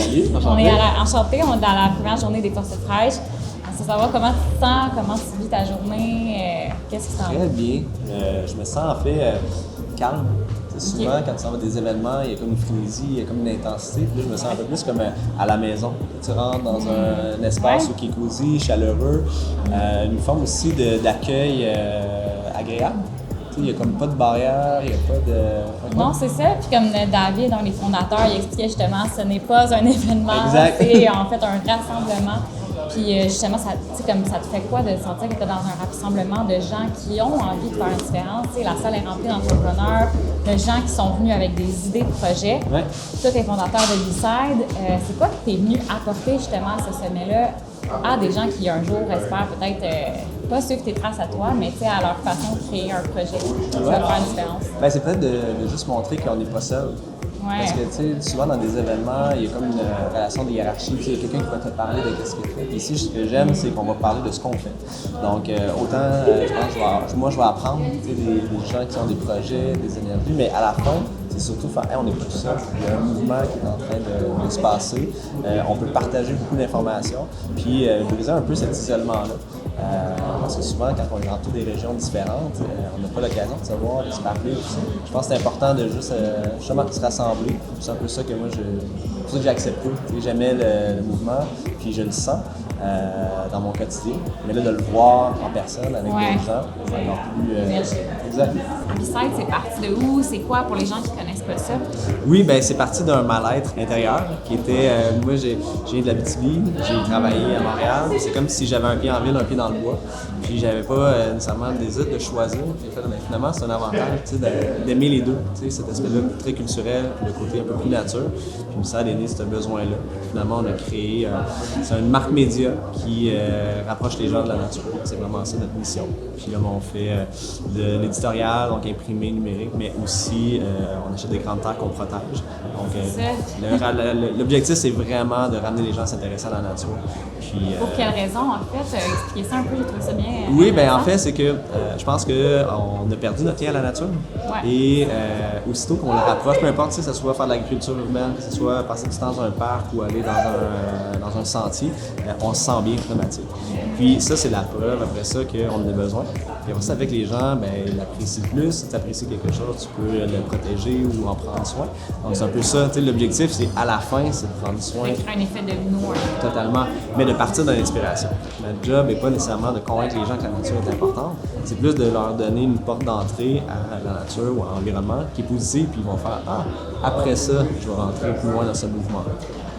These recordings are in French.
Salut, On est enchantés, on est dans la première journée des forces fraîches. On veut savoir comment tu te sens, comment tu vis ta journée, qu'est-ce qui t'en va? Très bien. Je me sens en fait calme. Souvent, quand tu s'en vas des événements, il y a comme une frénésie, il y a comme une intensité. Puis là, je me sens un peu plus comme à la maison. Tu rentres dans un espace qui est cosy, chaleureux, une forme aussi d'accueil agréable. Il n'y a comme pas de barrière, il n'y a pas de... Non, c'est ça. Puis comme David, un des fondateurs, il expliquait justement, ce n'est pas un événement, c'est en fait un rassemblement. Puis justement, ça, comme ça te fait quoi de sentir que tu es dans un rassemblement de gens qui ont envie de faire une différence? La salle est remplie d'entrepreneurs, de gens qui sont venus avec des idées de projets. Ouais. Toi, tu es fondateur de B-Side. C'est quoi que tu es venu apporter justement à ce sommet-là à des gens qui un jour espèrent peut-être pas suivre tes traces à toi, mais à leur façon de créer un projet qui va faire une différence? Ben, c'est peut-être de juste montrer qu'on n'est pas seul. Ouais. Parce que, tu sais, souvent dans des événements, il y a comme une relation de hiérarchie. Il y a quelqu'un qui va te parler de ce qu'il fait. Puis ici, ce que j'aime, c'est qu'on va parler de ce qu'on fait. Donc, autant, je pense, moi, je vais apprendre des gens qui ont des projets, des énergies, mais à la fin, c'est surtout faire, on n'est pas tout seul. Il y a un mouvement qui est en train de se passer. On peut partager beaucoup d'informations, puis briser un peu cet isolement-là. Parce que souvent, quand on est dans toutes des régions différentes, on n'a pas l'occasion de se voir, de se parler. Je pense que c'est important de juste justement se rassembler. C'est un peu ça que moi, c'est pour ça que j'ai accepté. J'aimais le mouvement, puis je le sens dans mon quotidien. Mais là, de le voir en personne avec d'autres gens, c'est encore plus... exact. B-Side, c'est parti de où? C'est quoi pour les gens qui connaissent pas ça? Oui, ben c'est parti d'un mal-être intérieur qui était... moi, j'ai de l'Abitibi, j'ai travaillé à Montréal. C'est comme si j'avais un pied en ville, un pied dans le bois. Puis j'avais pas nécessairement le désir de choisir. Puis finalement, c'est un avantage d'aimer les deux. Cet aspect-là très culturel, le côté un peu plus nature. Puis ça a donné ce besoin-là. Finalement, on a créé... c'est une marque média qui rapproche les gens de la nature. C'est vraiment ça notre mission. Puis là, on fait de l'éditorial, donc imprimé, numérique, mais aussi on achète des grandes terres qu'on protège. Donc l'objectif, c'est vraiment de ramener les gens à s'intéresser à la nature. Puis, pour quelle raison, en fait? Expliquez ça un peu, j'ai trouvé ça bien. Oui, bien en fait, c'est que je pense qu'on a perdu notre lien à la nature. Ouais. Et aussitôt qu'on le rapproche, peu importe si ça soit faire de l'agriculture urbaine, que ce soit passer du temps dans un parc ou aller dans un sentier, on se sent bien climatique. Puis ça, c'est la preuve après ça qu'on en a besoin. Puis après ça, avec les gens, ben, ils l'apprécient plus. Si tu apprécies quelque chose, tu peux le protéger ou en prendre soin. Donc c'est un peu ça, l'objectif, c'est à la fin, c'est de prendre soin. Ça crée un effet domino. Totalement, mais de partir de l'inspiration. Notre job n'est pas nécessairement de convaincre les gens que la nature est importante, c'est plus de leur donner une porte d'entrée à la nature ou à l'environnement qui est positive, puis ils vont faire « Ah, après ça, je vais rentrer plus loin dans ce mouvement-là ».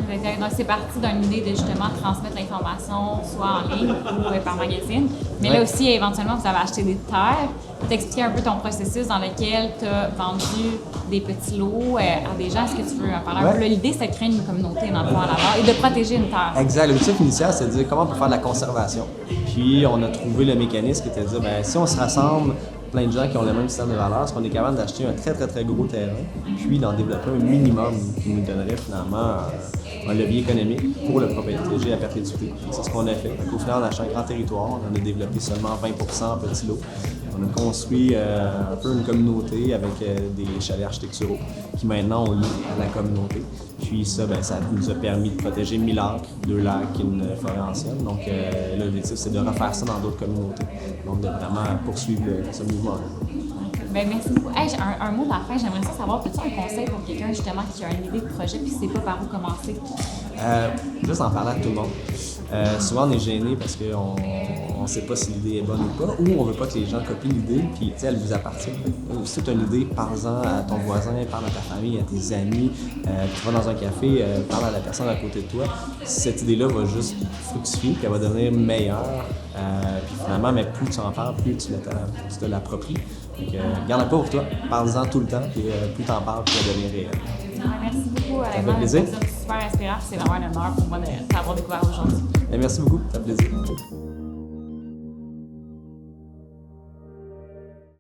Donc, c'est parti d'une idée de justement transmettre l'information soit en ligne ou par magazine. Mais là aussi, éventuellement, vous avez acheté des terres. T'expliquer un peu ton processus dans lequel tu as vendu des petits lots à des gens. Est-ce que tu veux en parler un peu? L'idée, c'est de créer une communauté dans le fond à la base et de protéger une terre. Exact. L'objectif initial, c'est de dire comment on peut faire de la conservation. Puis, on a trouvé le mécanisme qui était de dire, bien, si on se rassemble plein de gens qui ont le même système de valeurs, c'est qu'on est capable d'acheter un très, très, très gros terrain, puis d'en développer un minimum qui nous donnerait finalement un levier économique pour le propriété à perpétuité. C'est ce qu'on a fait. Au final, on a acheté un grand territoire, on a développé seulement 20% en petits lots. On a construit un peu une communauté avec des chalets architecturaux qui maintenant on loue à la communauté. Puis ça, ben, ça nous a permis de protéger 1000 acres, 2 lacs et une forêt ancienne. Donc l'objectif, c'est de refaire ça dans d'autres communautés. Donc de vraiment poursuivre ce mouvement-là. Ben, merci beaucoup. Hey, un mot de la fin, j'aimerais ça savoir, peux-tu un conseil pour quelqu'un justement qui a une idée de projet puis ne sait pas par où commencer? Juste en parler à tout le monde. Souvent, on est gêné parce qu'on ne sait pas si l'idée est bonne ou pas, ou on ne veut pas que les gens copient l'idée, puis elle vous appartient. Si tu as une idée, parle-en à ton voisin, parle à ta famille, à tes amis. Tu vas dans un café, parle à la personne à côté de toi. Cette idée-là va juste fructifier, puis elle va devenir meilleure. Puis finalement, mais plus tu en parles, plus tu te l'appropries. Donc, garde-la pas pour toi, parle-en tout le temps, puis plus tu en parles, plus elle devient réelle. Merci beaucoup, Ça fait plaisir. C'est super inspirant, c'est vraiment un honneur pour moi de t'avoir découvert aujourd'hui. Merci beaucoup, ça fait plaisir.